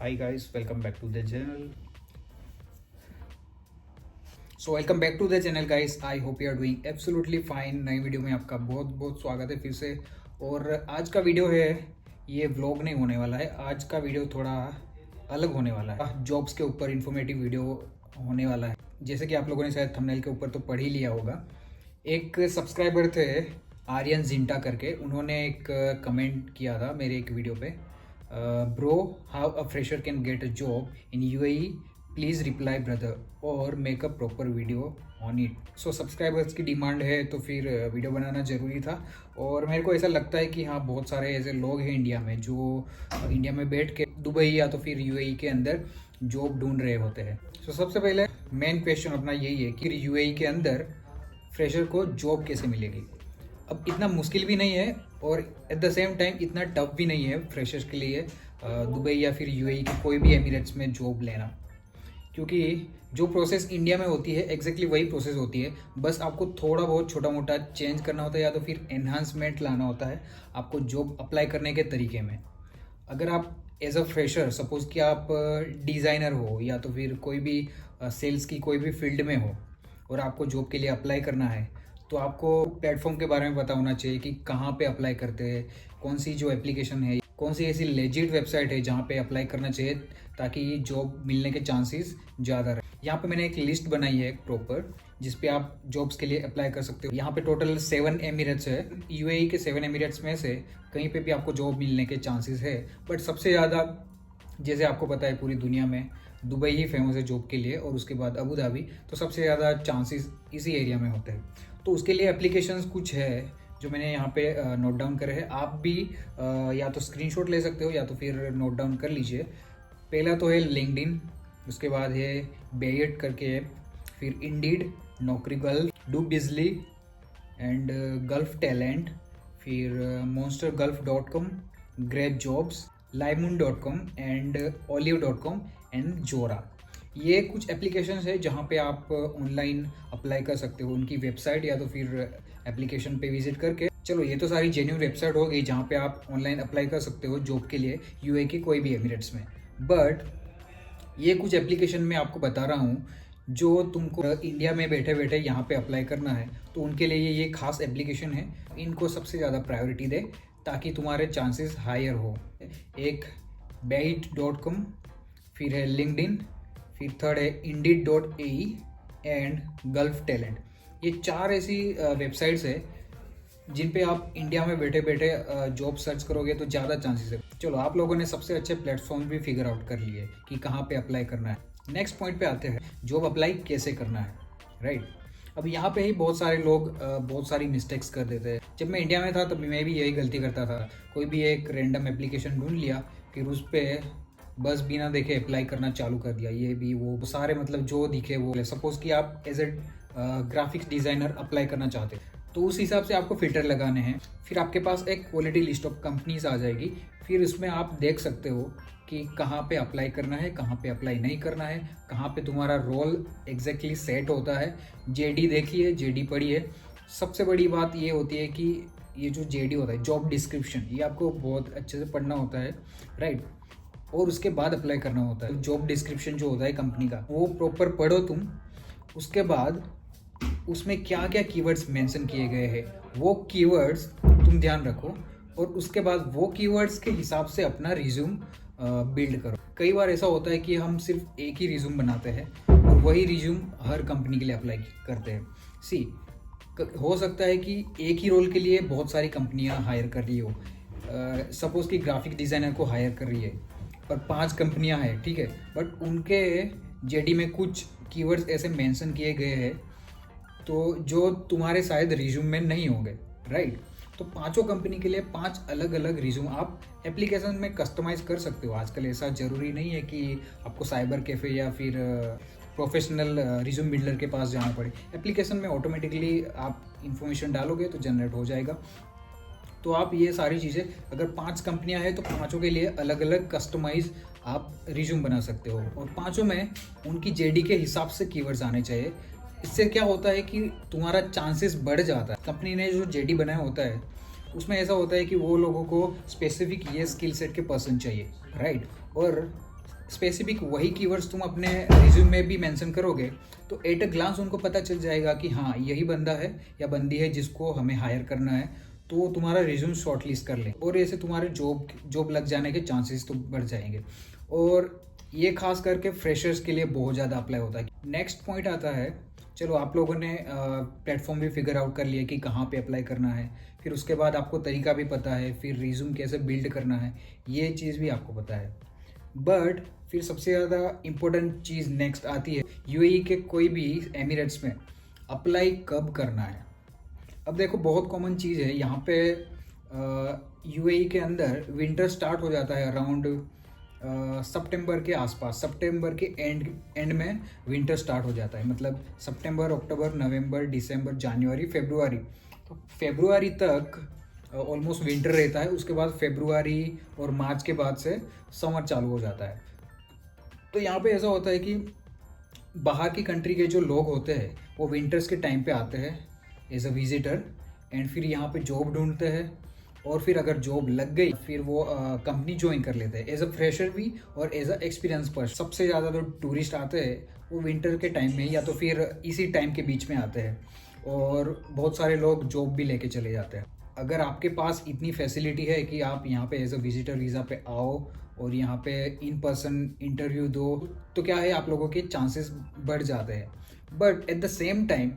Hi guys, welcome back to the channel. So welcome back to the channel guys. I hope you are doing absolutely fine. नई video में आपका बहुत बहुत स्वागत है फिर से। और आज का वीडियो है, ये व्लॉग नहीं होने वाला है। आज का वीडियो थोड़ा अलग होने वाला है, जॉब्स के ऊपर इन्फॉर्मेटिव वीडियो होने वाला है। जैसे कि आप लोगों ने शायद थंबनेल के ऊपर तो पढ़ ही लिया होगा। एक सब्सक्राइबर थे आर्यन जिंटा करके, उन्होंने एक कमेंट किया था मेरे एक वीडियो पे, bro how a fresher can get a job in UAE, please reply brother और make a proper video on it. So subscribers की डिमांड है तो फिर वीडियो बनाना ज़रूरी था। और मेरे को ऐसा लगता है कि हाँ, बहुत सारे ऐसे लोग हैं इंडिया में जो इंडिया में बैठ के दुबई या तो फिर यूएई के अंदर जॉब ढूंढ रहे होते हैं। सो सबसे पहले मेन क्वेश्चन अपना यही है कि यूएई के अंदर फ्रेशर को जॉब कैसे मिलेगी। अब इतना मुश्किल भी नहीं है और एट द सेम टाइम इतना टफ भी नहीं है फ्रेशर्स के लिए दुबई या फिर यूएई के कोई भी एमिरेट्स में जॉब लेना, क्योंकि जो प्रोसेस इंडिया में होती है एग्जैक्टली वही प्रोसेस होती है। बस आपको थोड़ा बहुत छोटा मोटा चेंज करना होता है या तो फिर एनहांसमेंट लाना होता है आपको जॉब अप्लाई करने के तरीके में। अगर आप एज अ फ्रेशर, सपोज कि आप डिज़ाइनर हो या तो फिर कोई भी सेल्स की कोई भी फील्ड में हो और आपको जॉब के लिए अप्लाई करना है, तो आपको प्लेटफॉर्म के बारे में पता होना चाहिए कि कहाँ पे अप्लाई करते हैं, कौन सी जो एप्लीकेशन है, कौन सी ऐसी लेजिट वेबसाइट है जहाँ पे अप्लाई करना चाहिए ताकि जॉब मिलने के चांसेस ज़्यादा रहे। यहाँ पे मैंने एक लिस्ट बनाई है प्रॉपर, जिस पे आप जॉब्स के लिए अप्लाई कर सकते हो। यहाँ पे टोटल 7 एमिरेट्स है। यूएई के 7 एमिरेट्स में से कहीं पे भी आपको जॉब मिलने के चांसेस है, बट सबसे ज़्यादा, जैसे आपको पता है, पूरी दुनिया में दुबई ही फेमस है जॉब के लिए और उसके बाद अबू धाबी, तो सबसे ज़्यादा चांसेस इसी एरिया में होते हैं। तो उसके लिए एप्लीकेशंस कुछ है जो मैंने यहाँ पे नोट डाउन करे हैं। आप भी या तो स्क्रीनशॉट ले सकते हो या तो फिर नोट डाउन कर लीजिए। पहला तो है लिंक्डइन, उसके बाद है बेयट करके है, फिर इंडीड, नौकरी गल्फ, डू बिजली एंड गल्फ टैलेंट, फिर monstergulf.com, grep jobs, livemoon.com and olive.com and जोरा। ये कुछ एप्लीकेशंस है जहाँ पे आप ऑनलाइन अप्लाई कर सकते हो, उनकी वेबसाइट या तो फिर एप्लीकेशन पे विजिट करके। चलो, ये तो सारी जेन्युइन वेबसाइट हो गई जहाँ पे आप ऑनलाइन अप्लाई कर सकते हो जॉब के लिए यूए के कोई भी एमिरेट्स में। बट ये कुछ एप्लीकेशन मैं आपको बता रहा हूँ जो तुमको इंडिया में बैठे बैठे यहाँ पे अप्लाई करना है, तो उनके लिए ये खास एप्लीकेशन है। इनको सबसे ज़्यादा प्रायोरिटी दे ताकि तुम्हारे चांसेस हायर हो। एक बेट.com, फिर है लिंक्डइन, फिर थर्ड है इंडीड.ai एंड गल्फ टैलेंट। ये 4 ऐसी वेबसाइट्स है जिन पे आप इंडिया में बैठे बैठे जॉब सर्च करोगे तो ज़्यादा चांसेस है। चलो, आप लोगों ने सबसे अच्छे प्लेटफॉर्म भी फिगर आउट कर लिए कि कहाँ पे अप्लाई करना है। नेक्स्ट पॉइंट पे आते हैं, जॉब अप्लाई कैसे करना है, राइट। अब यहाँ पे ही बहुत सारे लोग बहुत सारी मिस्टेक्स कर देते हैं। जब मैं इंडिया में था तब मैं भी यही गलती करता था। कोई भी एक रैंडम एप्लीकेशन ढूंढ लिया, फिर उस पर बस बिना देखे अप्लाई करना चालू कर दिया। ये भी वो सारे, मतलब जो दिखे वो। सपोज कि आप as a graphics designer apply करना चाहते हैं तो उस हिसाब से आपको फिल्टर लगाने हैं। फिर आपके पास एक क्वालिटी लिस्ट ऑफ कंपनीज आ जाएगी। फिर उसमें आप देख सकते हो कि कहाँ पे अप्लाई करना है, कहाँ पे अप्लाई नहीं करना है, कहाँ पे तुम्हारा रोल एग्जैक्टली सेट होता है। जेडी देखिए, जेडी पढ़िए। सबसे बड़ी बात ये होती है कि ये जो जेडी होता है, जॉब डिस्क्रिप्शन, ये आपको बहुत अच्छे से पढ़ना होता है, राइट। और उसके बाद अप्लाई करना होता है। जॉब डिस्क्रिप्शन जो होता है कंपनी का, वो प्रॉपर पढ़ो तुम। उसके बाद उसमें क्या क्या कीवर्ड्स मेंशन किए गए हैं वो कीवर्ड्स तुम ध्यान रखो, और उसके बाद वो कीवर्ड्स के हिसाब से अपना रिज्यूम बिल्ड करो। कई बार ऐसा होता है कि हम सिर्फ एक ही रिज्यूम बनाते हैं और वही रिज्यूम हर कंपनी के लिए अप्लाई करते हैं। हो सकता है कि एक ही रोल के लिए बहुत सारी कंपनियां हायर कर रही हो। सपोज कि ग्राफिक डिज़ाइनर को हायर कर रही है और 5 कंपनियां हैं, ठीक है, बट उनके जेडी में कुछ कीवर्ड्स ऐसे मेंशन किए गए हैं तो जो तुम्हारे शायद रिज्यूम में नहीं होंगे, राइट। तो 5 कंपनी के लिए 5 अलग अलग रिज्यूम आप एप्लीकेशन में कस्टमाइज कर सकते हो। आजकल ऐसा ज़रूरी नहीं है कि आपको साइबर कैफ़े या फिर प्रोफेशनल रिज्यूम बिल्डर के पास जाना पड़े। एप्लीकेशन में ऑटोमेटिकली आप इंफॉर्मेशन डालोगे तो जनरेट हो जाएगा। तो आप ये सारी चीज़ें, अगर 5 कंपनियां हैं तो 5 के लिए अलग अलग कस्टमाइज आप रिज्यूम बना सकते हो, और 5 में उनकी जेडी के हिसाब से कीवर्ड्स आने चाहिए। इससे क्या होता है कि तुम्हारा चांसेस बढ़ जाता है। कंपनी ने जो जेडी बनाया होता है उसमें ऐसा होता है कि वो लोगों को स्पेसिफिक ये स्किल सेट के पर्सन चाहिए, राइट। और स्पेसिफिक वही कीवर्ड्स तुम अपने रिज्यूम में भी मेंशन करोगे तो एट अ ग्लांस उनको पता चल जाएगा कि हाँ यही बंदा है या बंदी है जिसको हमें हायर करना है, तो तुम्हारा रिज्यूम शॉर्टलिस्ट कर लें और ऐसे तुम्हारे जॉब लग जाने के चांसेस तो बढ़ जाएंगे। और ये खास करके फ्रेशर्स के लिए बहुत ज़्यादा अप्लाई होता है। नेक्स्ट पॉइंट आता है, चलो आप लोगों ने प्लेटफॉर्म भी फिगर आउट कर लिया कि कहाँ पे अप्लाई करना है, फिर उसके बाद आपको तरीका भी पता है, फिर रिज्यूम कैसे बिल्ड करना है ये चीज़ भी आपको पता है। बट फिर सबसे ज़्यादा इम्पोर्टेंट चीज़ नेक्स्ट आती है, यूएई के कोई भी एमिरेट्स में अप्लाई कब करना है। अब देखो बहुत कॉमन चीज़ है यहाँ पे, यूएई के अंदर विंटर स्टार्ट हो जाता है अराउंड सितंबर के आसपास, सितंबर के एंड में विंटर स्टार्ट हो जाता है। मतलब सितंबर, अक्टूबर, नवंबर, दिसंबर, जनवरी, फरवरी, तो फरवरी तक ऑलमोस्ट विंटर रहता है। उसके बाद फरवरी और मार्च के बाद से समर चालू हो जाता है। तो यहाँ पे ऐसा होता है कि बाहर की कंट्री के जो लोग होते हैं वो विंटर्स के टाइम पे आते हैं एज अ विजिटर एंड फिर यहाँ पे जॉब ढूंढते हैं, और फिर अगर जॉब लग गई फिर वो कंपनी ज्वाइन कर लेते हैं एज अ फ्रेशर भी और एज अ एक्सपीरियंस पर्सन। सबसे ज़्यादा तो टूरिस्ट आते हैं वो विंटर के टाइम में या तो फिर इसी टाइम के बीच में आते हैं, और बहुत सारे लोग जॉब भी लेके चले जाते हैं। अगर आपके पास इतनी फैसिलिटी है कि आप यहाँ पे एज अ विजिटर वीज़ा पे आओ और यहाँ पे इन पर्सन इंटरव्यू दो, तो क्या है आप लोगों के चांसेस बढ़ जाते हैं। But at the same time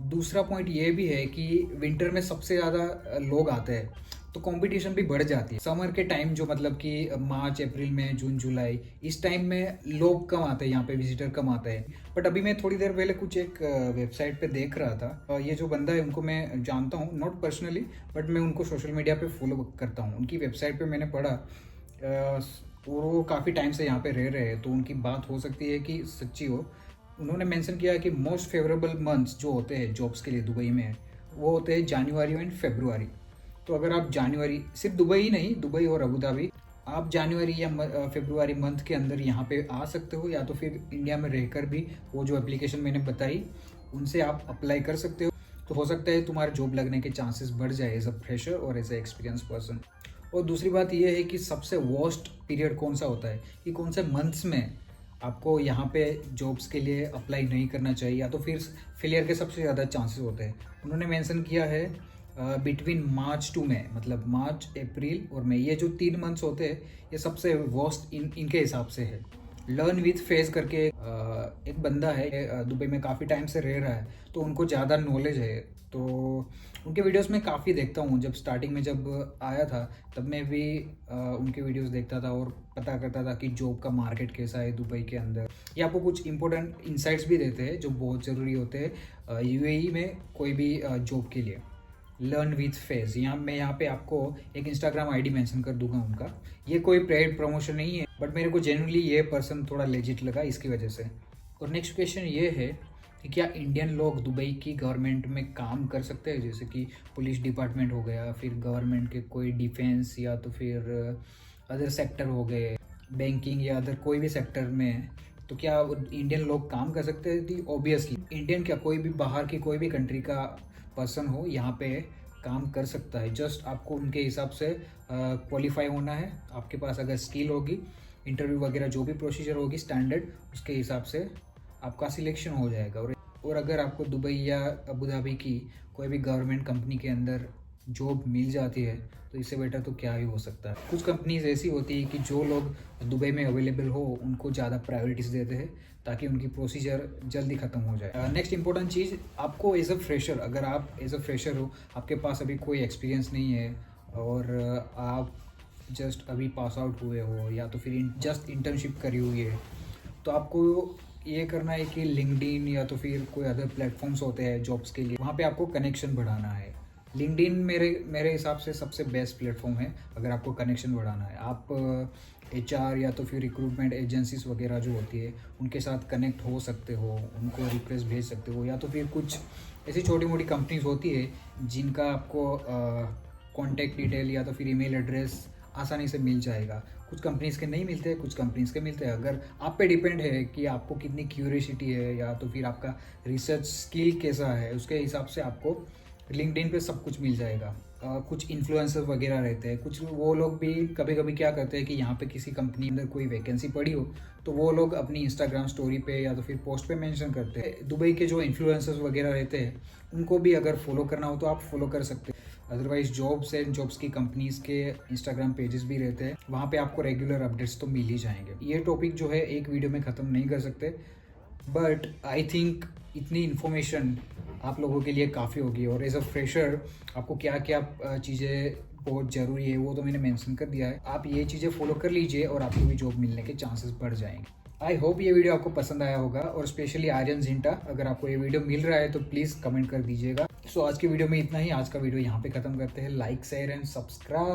दूसरा पॉइंट ये भी है कि विंटर में सबसे ज़्यादा लोग आते हैं तो कंपटीशन भी बढ़ जाती है। समर के टाइम जो मतलब कि मार्च, अप्रैल में, जून, जुलाई, इस टाइम में लोग कम आते हैं, यहाँ पे विजिटर कम आते हैं। बट अभी मैं थोड़ी देर पहले कुछ एक वेबसाइट पे देख रहा था, ये जो बंदा है उनको मैं जानता हूँ, नॉट पर्सनली, बट मैं उनको सोशल मीडिया पे फॉलो करता हूँ। उनकी वेबसाइट पे मैंने पढ़ा वो काफ़ी टाइम से यहाँ पे रह रहे हैं, तो उनकी बात हो सकती है कि सच्ची हो। उन्होंने मेंशन किया कि मोस्ट फेवरेबल मंथ्स जो होते हैं जॉब्स के लिए दुबई में वो होते हैं जनवरी एंड फरवरी। तो अगर आप जनवरी, सिर्फ दुबई ही नहीं, दुबई और अबू धाबी, आप जनवरी या फरवरी मंथ के अंदर यहाँ पे आ सकते हो, या तो फिर इंडिया में रहकर भी वो जो एप्लीकेशन मैंने बताई उनसे आप अप्लाई कर सकते हो। तो हो सकता है तुम्हारे जॉब लगने के चांसेस बढ़ जाए एज अ फ्रेशर और एज अ एक्सपीरियंस पर्सन। और दूसरी बात यह है कि सबसे वर्स्ट पीरियड कौन सा होता है, कि कौन से मंथ्स में आपको यहाँ पे जॉब्स के लिए अप्लाई नहीं करना चाहिए या तो फिर फेलियर के सबसे ज़्यादा चांसेस होते हैं। उन्होंने मेंशन किया है बिटवीन मार्च टू मई, मतलब मार्च, अप्रैल और मई, ये जो 3 मंथ्स होते हैं ये सबसे वर्स्ट इनके हिसाब से है। लर्न विथ फेज करके एक बंदा है, दुबई में काफ़ी टाइम से रह रहा है, तो उनको ज़्यादा नॉलेज है। तो उनके वीडियोस में काफ़ी देखता हूँ। जब स्टार्टिंग में जब आया था तब मैं भी उनके वीडियोस देखता था और पता करता था कि जॉब का मार्केट कैसा है दुबई के अंदर। ये आपको कुछ इंपॉर्टेंट इंसाइट्स भी देते हैं जो बहुत ज़रूरी होते हैं यूएई में कोई भी जॉब के लिए। लर्न विथ फेज, मैं यहाँ पे आपको एक इंस्टाग्राम आईडी मेंशन कर दूंगा उनका। ये कोई पेड प्रमोशन नहीं है, बट मेरे को जेन्युइनली ये पर्सन थोड़ा लेजिट लगा इसकी वजह से। और नेक्स्ट क्वेश्चन ये है कि क्या इंडियन लोग दुबई की गवर्नमेंट में काम कर सकते हैं, जैसे कि पुलिस डिपार्टमेंट हो गया, फिर गवर्नमेंट के कोई डिफेंस या तो फिर अदर सेक्टर हो गए, बैंकिंग या अदर कोई भी सेक्टर में, तो क्या इंडियन लोग काम कर सकते हैं? ऑब्वियसली इंडियन क्या, कोई भी बाहर की कोई भी कंट्री का पर्सन हो यहाँ पे काम कर सकता है। जस्ट आपको उनके हिसाब से क्वालिफाई होना है। आपके पास अगर स्किल होगी, इंटरव्यू वगैरह जो भी प्रोसीजर होगी स्टैंडर्ड, उसके हिसाब से आपका सिलेक्शन हो जाएगा। और अगर आपको दुबई या अबू धाबी की कोई भी गवर्नमेंट कंपनी के अंदर जॉब मिल जाती है तो इससे बेटर तो क्या ही हो सकता है। कुछ कंपनीज ऐसी होती है कि जो लोग दुबई में अवेलेबल हो उनको ज़्यादा प्रायोरिटीज़ देते हैं ताकि उनकी प्रोसीजर जल्दी ख़त्म हो जाए। नेक्स्ट इंपॉर्टेंट चीज़, आपको एज अ फ्रेशर, अगर आप एज अ फ्रेशर हो, आपके पास अभी कोई एक्सपीरियंस नहीं है और आप जस्ट अभी पास आउट हुए हो या तो फिर जस्ट इंटर्नशिप करी हुई है, तो आपको ये करना है कि लिंक्डइन या तो फिर कोई अदर प्लेटफॉर्म्स होते हैं जॉब्स के लिए, वहाँ पे आपको कनेक्शन बढ़ाना है। लिंक्डइन मेरे हिसाब से सबसे बेस्ट प्लेटफॉर्म है अगर आपको कनेक्शन बढ़ाना है। आप एचआर या तो फिर रिक्रूटमेंट एजेंसीज वगैरह जो होती है उनके साथ कनेक्ट हो सकते हो, उनको रिक्वेस्ट भेज सकते हो, या तो फिर कुछ ऐसी छोटी मोटी कंपनीज होती है जिनका आपको कॉन्टैक्ट डिटेल या तो फिर ईमेल एड्रेस आसानी से मिल जाएगा। कुछ कंपनीज़ के नहीं मिलते, कुछ कंपनीज़ के मिलते हैं। अगर आप पे डिपेंड है कि आपको कितनी क्यूरियोसिटी है या तो फिर आपका रिसर्च स्किल कैसा है, उसके हिसाब से आपको लिंक्डइन पे सब कुछ मिल जाएगा। कुछ इन्फ्लुएंसर वगैरह रहते हैं, कुछ वो लोग भी कभी कभी क्या करते हैं कि यहाँ पे किसी कंपनी अंदर कोई वैकेंसी पड़ी हो तो वो लोग अपनी इंस्टाग्राम स्टोरी पे या तो फिर पोस्ट पे मेंशन करते हैं। दुबई के जो इन्फ्लुएंसर्स वगैरह रहते हैं उनको भी अगर फॉलो करना हो तो आप फॉलो कर सकते हैं। अदरवाइज जॉब्स एंड जॉब्स की कंपनीज के इंस्टाग्राम पेजेस भी रहते हैं, वहाँ पे आपको रेगुलर अपडेट्स तो मिल ही जाएंगे। ये टॉपिक जो है एक वीडियो में ख़त्म नहीं कर सकते, बट आई थिंक इतनी इन्फॉर्मेशन आप लोगों के लिए काफ़ी होगी। और एज अ फ्रेशर आपको क्या क्या चीज़ें बहुत ज़रूरी है वो तो मैंने मेंशन कर दिया है। आप ये चीज़ें फॉलो कर लीजिए और आपको भी जॉब मिलने के चांसेस बढ़ जाएंगे। आई होप ये वीडियो आपको पसंद आया होगा, और स्पेशली आर्यन जिंटा, अगर आपको ये वीडियो मिल रहा है तो प्लीज़ कमेंट कर दीजिएगा। सो आज की वीडियो में इतना ही। आज का वीडियो यहाँ पे ख़त्म करते हैं। Like share and subscribe.